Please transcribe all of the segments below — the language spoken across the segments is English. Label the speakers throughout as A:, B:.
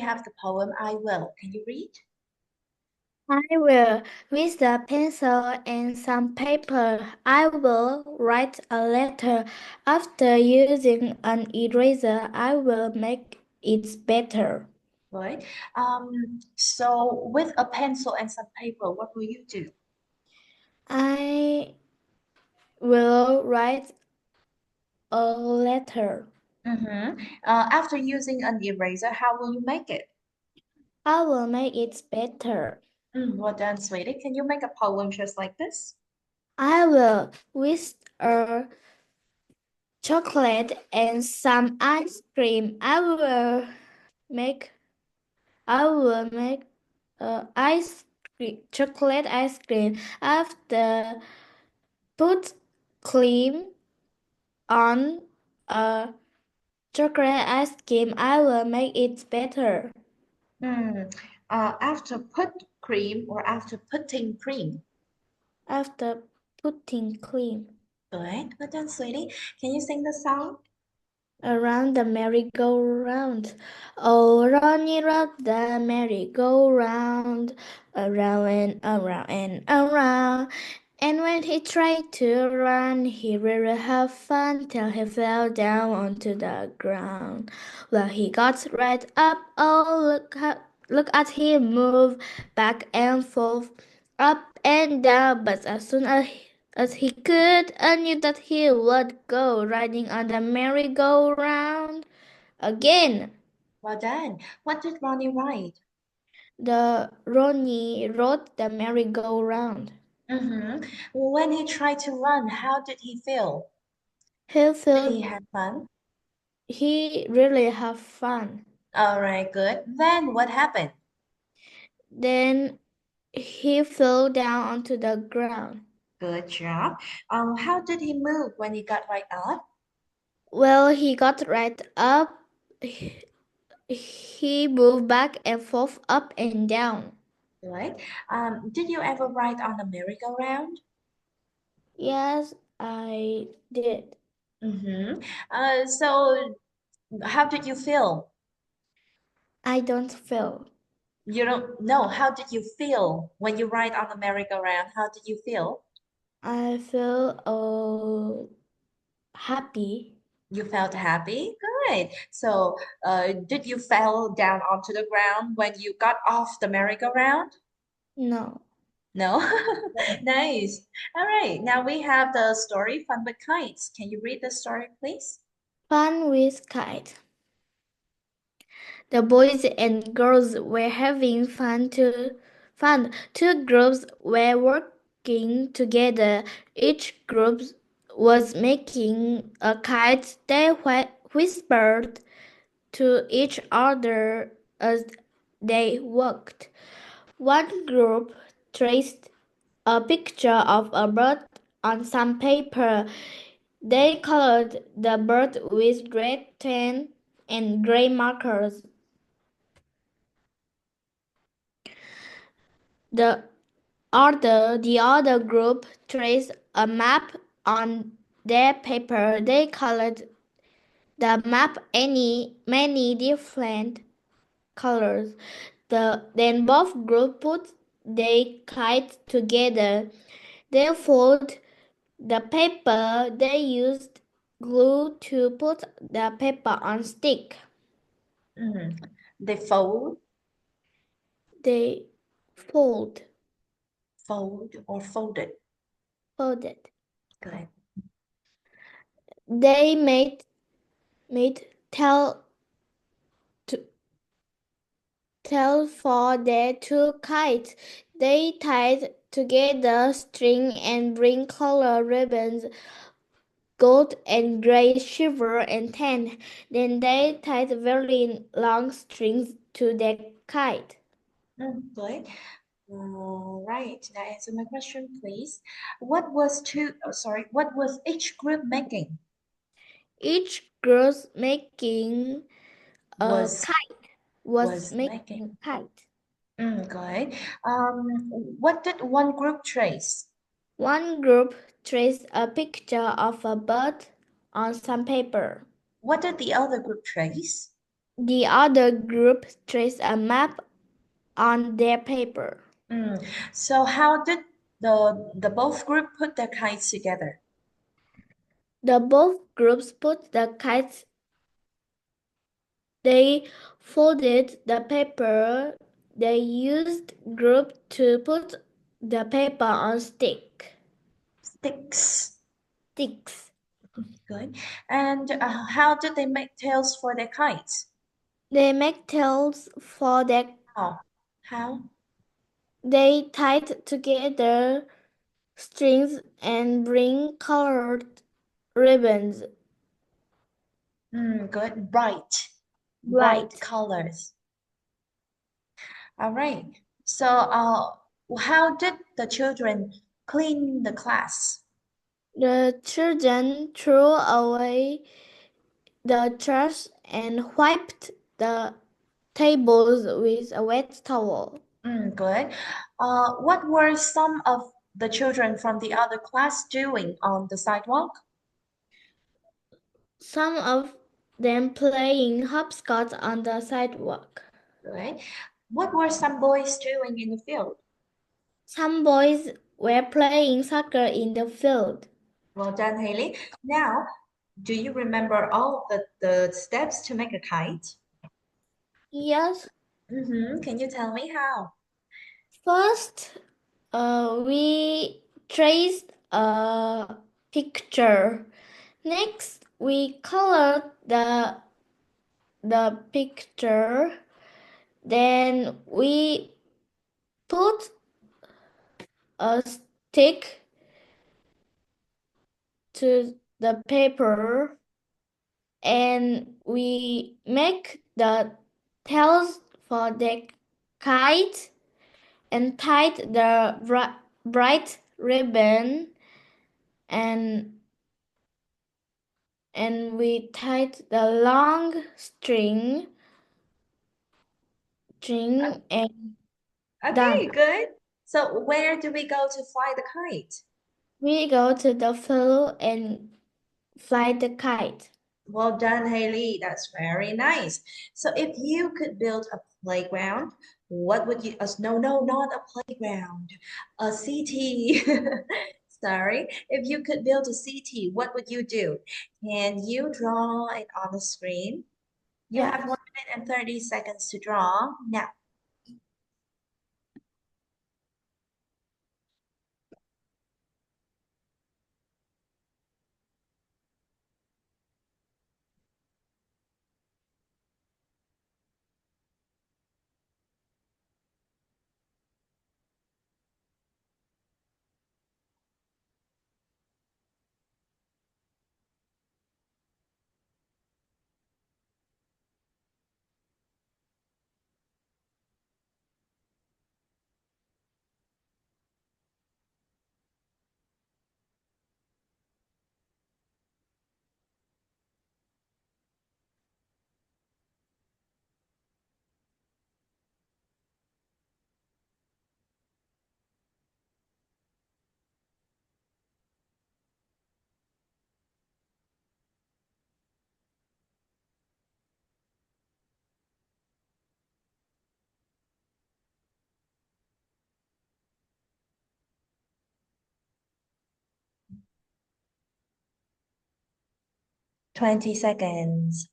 A: have the poem I Will. Can you read?
B: I will, with a pencil and some paper, I will write a letter. After using an eraser, I will make it better.
A: Right. So with a pencil and some paper, what will you do?
B: I will write a letter.
A: Mm-hmm. After using an eraser, how will you make it?
B: I will make it better.
A: Well done, sweetie. Can you make a poem just like this?
B: I will, with a chocolate and some ice cream, make I will make ice cream, chocolate ice cream. After put cream on a chocolate ice cream, I will make it better.
A: Hmm. After put cream or after putting cream?
B: After putting cream
A: Good. Well done, sweetie. Can you sing the song?
B: around the merry-go-round. Oh, Ronnie rock the merry-go-round, around and around and around. And when he tried to run, he really had fun till he fell down onto the ground. Well, he got right up. Oh, look at him move back and forth, up and down. But as soon as he could, I knew that he would go riding on the merry-go-round again.
A: Well done. What did Ronnie write?
B: The Ronnie rode the merry-go-round.
A: Mm-hmm. When he tried to run, how did he feel?
B: He
A: Did
B: felt
A: he have fun?
B: he really had fun.
A: All right, good. Then what happened?
B: Then he fell down onto the ground.
A: Good job. How did he move when he got right up?
B: Well, he got right up. He moved back and forth, up and down.
A: Right. Did you ever ride on a merry-go-round?
B: Yes, I did.
A: Mm-hmm. So how did you feel?
B: I don't feel.
A: You don't know. How did you feel when you ride on the merry-go-round? How did you feel?
B: I feel happy.
A: You felt happy? Good. So, did you fell down onto the ground when you got off the merry-go-round?
B: No.
A: No? Nice. All right. Now we have the story Fun with Kites. Can you read the story, please?
B: Fun with kite. The boys and girls were having fun. Two groups were working together. Each group was making a kite. They whispered to each other as they walked. One group traced a picture of a bird on some paper. They colored the bird with red tan and gray markers. The the other group traced a map on their paper. They colored the map many different colors. Then both groups put their kites together. They fold the paper. They used glue to put the paper on stick.
A: Mm. They fold,
B: They fold
A: fold, or folded.
B: folded.
A: Good.
B: They made to tell for their two kites. They tied together string and bring color ribbons, gold and gray, silver and tan. Then they tied very long strings to their kite.
A: Good. All right. Now answer my question, please. What was what was each group making?
B: Each girl's making a
A: Was
B: kite was
A: was
B: making
A: making.
B: a kite.
A: Good. What did one group trace?
B: One group traced a picture of a bird on some paper.
A: What did the other group trace?
B: The other group traced a map on their paper.
A: Mm. So how did the both group put their kites together?
B: The both groups put the kites. They folded the paper. They used group to put the paper on
A: Sticks.
B: sticks.
A: Good. And how did they make tails for their kites?
B: They make tails for their.
A: How? How?
B: They tied together strings and bring colored ribbons.
A: Good. Bright. Bright
B: Bright.
A: colors. All right. So, how did the children clean the class?
B: The children threw away the trash and wiped the tables with a wet towel.
A: Good. What were some of the children from the other class doing on the sidewalk?
B: Some of them playing hopscotch on the sidewalk.
A: Good. What were some boys doing in the field?
B: Some boys were playing soccer in the field.
A: Well done, Haley. Now, do you remember all the steps to make a kite?
B: Yes,
A: Can you tell me how?
B: first we traced a picture. Next, we colored the picture. Then we put a stick to the paper and we make the tails for the kite and tied the bright ribbon and we tied the long string and
A: Okay,
B: done.
A: good. So where do we go to fly the kite?
B: We go to the field and fly the kite.
A: Well done, Haley. That's very nice. So if you could build a playground, what would you, no, no, not a playground, a city. Sorry. If you could build a city, what would you do? Can you draw it on the screen? You have
B: Yes.
A: 1 minute and 30 seconds to draw. Now, 20 seconds.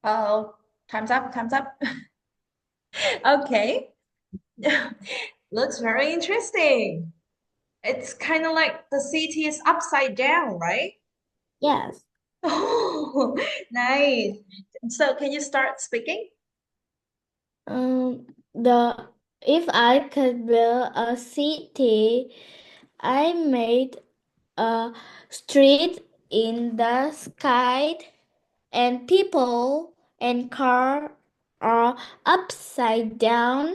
A: Oh, time's up, time's up. Okay. Looks very interesting. It's kind of like the city is upside down, right?
B: Yes.
A: Oh, nice. So can you start speaking?
B: The if I could build a city, I made a street in the sky and people and car are upside down.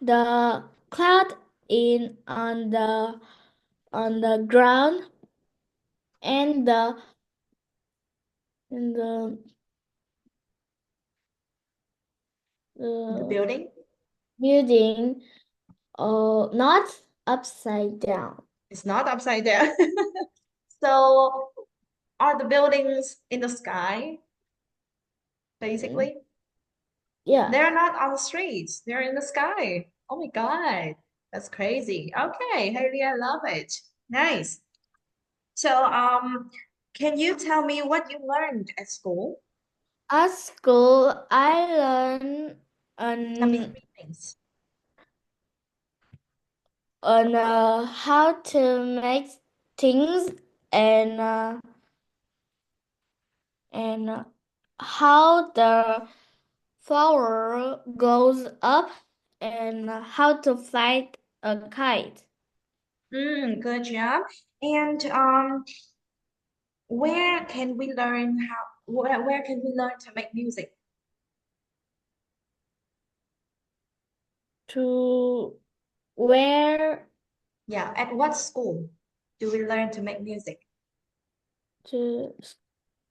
B: The cloud in on the ground and the
A: The
B: the
A: building
B: building not upside down.
A: is not upside down. So are the buildings in the sky,
B: Mm,
A: basically? They're
B: yes.
A: not on the streets, they're in the sky. Oh my God, that's crazy. Okay, Haley, I love it. Nice. So, can you tell me what you learned at school?
B: At school, I learned
A: Tell me
B: on
A: three things.
B: how to make things and and how the flower goes up and how to fly a kite.
A: Good job. And where can we learn where can we learn to make music?
B: To where
A: Yeah, at what school do we learn to make music?
B: to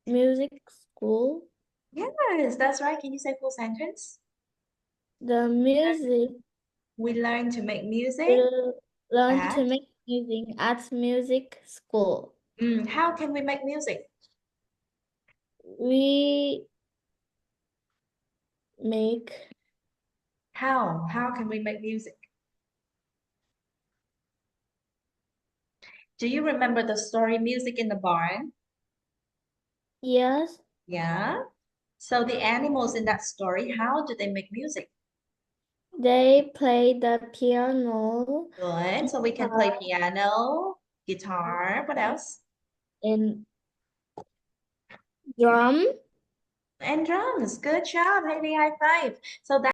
B: music school.
A: Yes, that's right. Can you say full sentence?
B: The music
A: We learn to make music
B: to learn to
A: at.
B: make music at music school.
A: How can we make music?
B: We make
A: How can we make music? Do you remember the story Music in the Barn?
B: yes,
A: Yeah. So the animals in that story, how do they make music?
B: they play the piano,
A: Good. So we can play
B: guitar,
A: piano, guitar, what else?
B: and drum.
A: And drums. Good job, Haley. High five. So